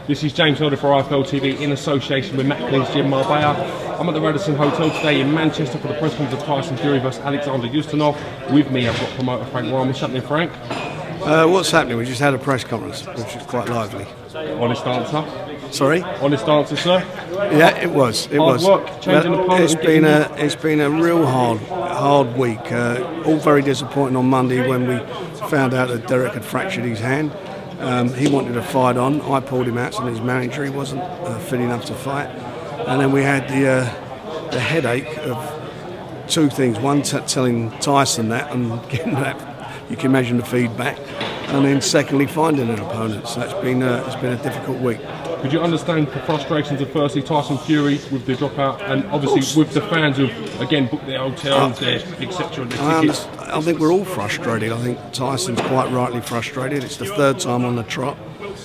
This is James Holder for IFL TV in association with Matt Clean's Gym Marbella. I'm at the Radisson Hotel today in Manchester for the press conference of Tyson Fury vs Alexander Ustinov. With me, I've got promoter Frank Ryan. What's happening, Frank? What's happening? We just had a press conference, which is quite lively. Honest answer. Sorry? Honest answer, sir. Yeah, it was. It hard was. work, changing opponent. It's been a real hard week. All very disappointing on Monday when we found out that Derek had fractured his hand. He wanted to fight on. I pulled him out, and his manager, he wasn't fit enough to fight. And then we had the headache of two things: one, telling Tyson that and getting that. You can imagine the feedback, and then secondly, finding an opponent. So it's been a difficult week. Could you understand the frustrations of firstly Tyson Fury with the dropout, and obviously with the fans who've again booked their hotels, etc. and their tickets? I think we're all frustrated. I think Tyson's quite rightly frustrated. It's the third time on the trot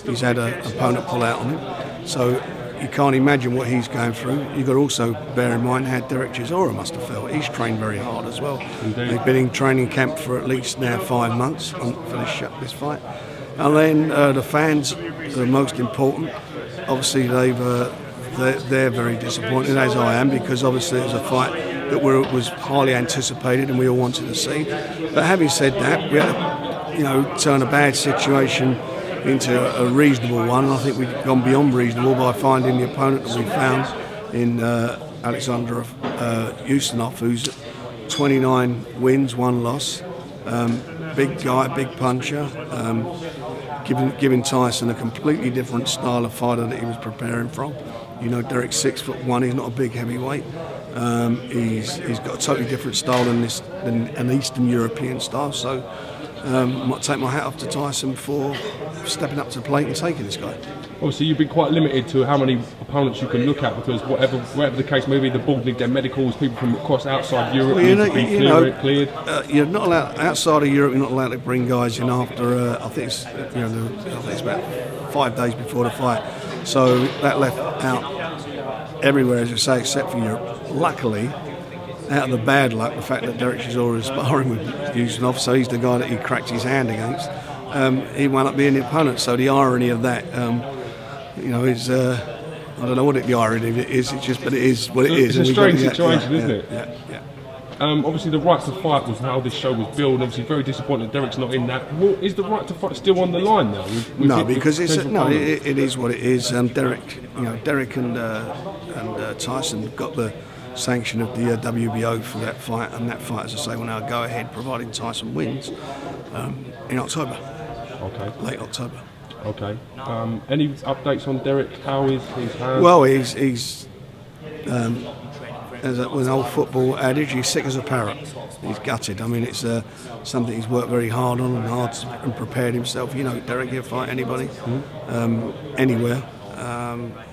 he's had an opponent pull out on him. So you can't imagine what he's going through. You've got to also bear in mind how Derek Chisora must have felt. He's trained very hard as well. Indeed. They've been in training camp for at least now 5 months for this fight. And then the fans are most important. Obviously they're very disappointed, as I am, because obviously it was a fight that was highly anticipated and we all wanted to see. But having said that, we had to, turn a bad situation into a reasonable one. And I think we've gone beyond reasonable by finding the opponent that we found in Alexander Ustinov, who's 29 wins, 1 loss. Big guy, big puncher. Giving Tyson a completely different style of fighter that he was preparing from. Derek's 6'1", he's not a big heavyweight. He's got a totally different style than an Eastern European style. So I might take my hat off to Tyson for stepping up to the plate and taking this guy. Obviously, you've been quite limited to how many opponents you can look at, because whatever the case may be, the board need their medicals, people from across outside Europe need to be cleared. You're not allowed outside of Europe. You're not allowed to bring guys in after. I think it's about 5 days before the fight. So that left out everywhere, as you say, except for Europe. Luckily, out of the bad luck, the fact that Derek Chisora is sparring with Ustinov, so he's the guy that he cracked his hand against. He wound up being the opponent. So the irony of that. Is I don't know what the irony of it is. But it is what it is. It's a strange situation, isn't it? Yeah. Obviously, the right to fight was how this show was built. And obviously, very disappointed that Derek's not in that. Well, is the right to fight still on the line now? No, because it is what it is. Derek and Tyson got the sanction of the WBO for that fight, and that fight, as I say, will now go ahead, providing Tyson wins in October. Okay. Late October. Okay. Any updates on Derek? How is his hand? Well, he's as an old football adage, he's sick as a parrot. He's gutted. I mean, it's something he's worked very hard on and prepared himself. Derek, he'll fight anybody, anywhere.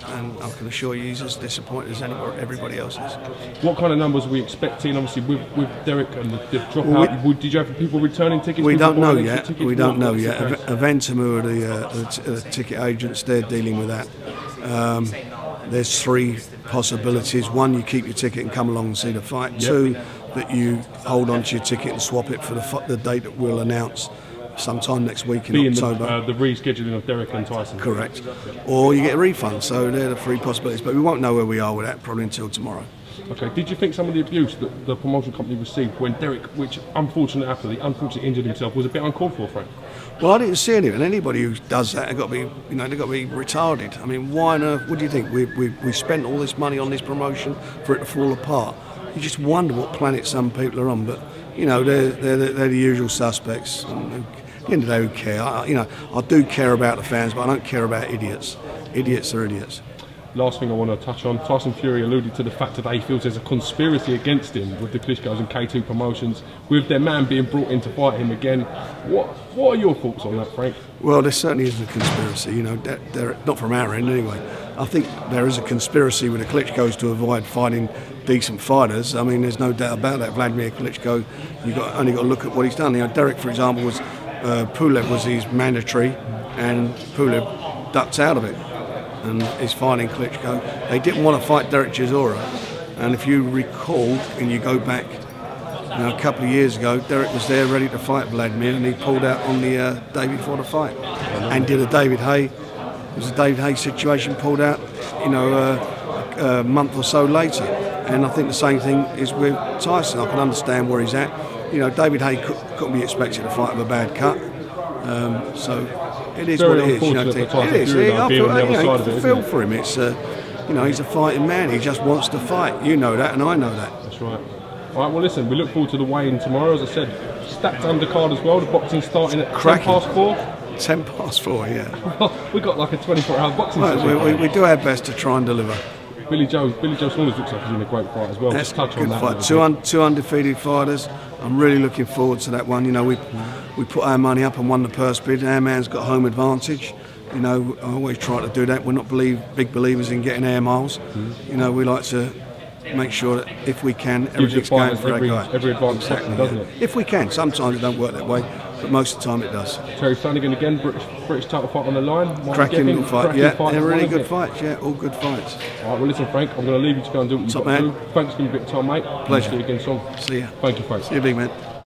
And I can assure you he's as disappointed as everybody else is. What kind of numbers are we expecting, obviously, with Derek and the dropout? Did you have people returning tickets? We don't know yet. We don't know yet. Eventum, who are the ticket agents, they're dealing with that. There's 3 possibilities. 1, you keep your ticket and come along and see the fight. Yep. 2, that you hold on to your ticket and swap it for the date that we'll announce sometime next week in October. The rescheduling of Derek and Tyson. Correct. Or you get a refund. So they're the 3 possibilities. But we won't know where we are with that probably until tomorrow. Okay. Did you think some of the abuse that the promotion company received when Derek, which unfortunately injured himself, was a bit uncalled for, Frank? Well, I didn't see any of it. Anybody who does that, they've got to be retarded. I mean, why on earth? What do you think? We spent all this money on this promotion for it to fall apart. You just wonder what planet some people are on. But they're the usual suspects. And at the end of the day, who care? I do care about the fans, but I don't care about idiots. Idiots are idiots. Last thing I want to touch on, Tyson Fury alluded to the fact today he feels there's a conspiracy against him with the Klitschko's and K2 promotions, with their man being brought in to fight him again. What are your thoughts on that, Frank? Well, there certainly is a conspiracy, not from our end anyway. I think there is a conspiracy with the Klitschko's to avoid fighting decent fighters. I mean, there's no doubt about that. Vladimir Klitschko, only got to look at what he's done. Derek, for example, Pulev was his mandatory, and Pulev ducked out of it. And is fighting Klitschko. They didn't want to fight Derek Chisora, and if you recall, and you go back a couple of years ago, Derek was there ready to fight Vladimir, and he pulled out on the day before the fight, and did a David Hay was a David Haye situation pulled out, you know, a month or so later. And I think the same thing is with Tyson. I can understand where he's at. You know, David Haye couldn't be expected to fight with a bad cut. So it is what it is. You know, it is. I feel for him. It's you know, he's a fighting man. He just wants to fight. You know that, and I know that. That's right. All right. Well, listen. We look forward to the weigh-in tomorrow. As I said, stacked undercard as well. The boxing starting at 4:10. 10 past 4. Yeah. We got like a 24-hour boxing session. We do our best to try and deliver. Billy Joe Saunders looks like he's in a great fight as well. That's just touch a good on that. Fight. Two undefeated fighters. I'm really looking forward to that one. You know, we put our money up and won the purse bid. Our man's got home advantage. You know, I always try to do that. We're not big believers in getting air miles. You know, we like to make sure that if we can, everything's going for our guy. Every advantage, exactly, doesn't it? If we can. Sometimes it don't work that way, but most of the time it does. Terry Flanagan again, British title fight on the line. Cracking little fight, yeah. They're really good fights, yeah. All good fights. All right, well listen, Frank, I'm going to leave you to go and do what you've got to do. Thanks for giving me a bit of time, mate. Pleasure. See you again soon. See ya. Thank you, Frank. See you, big man.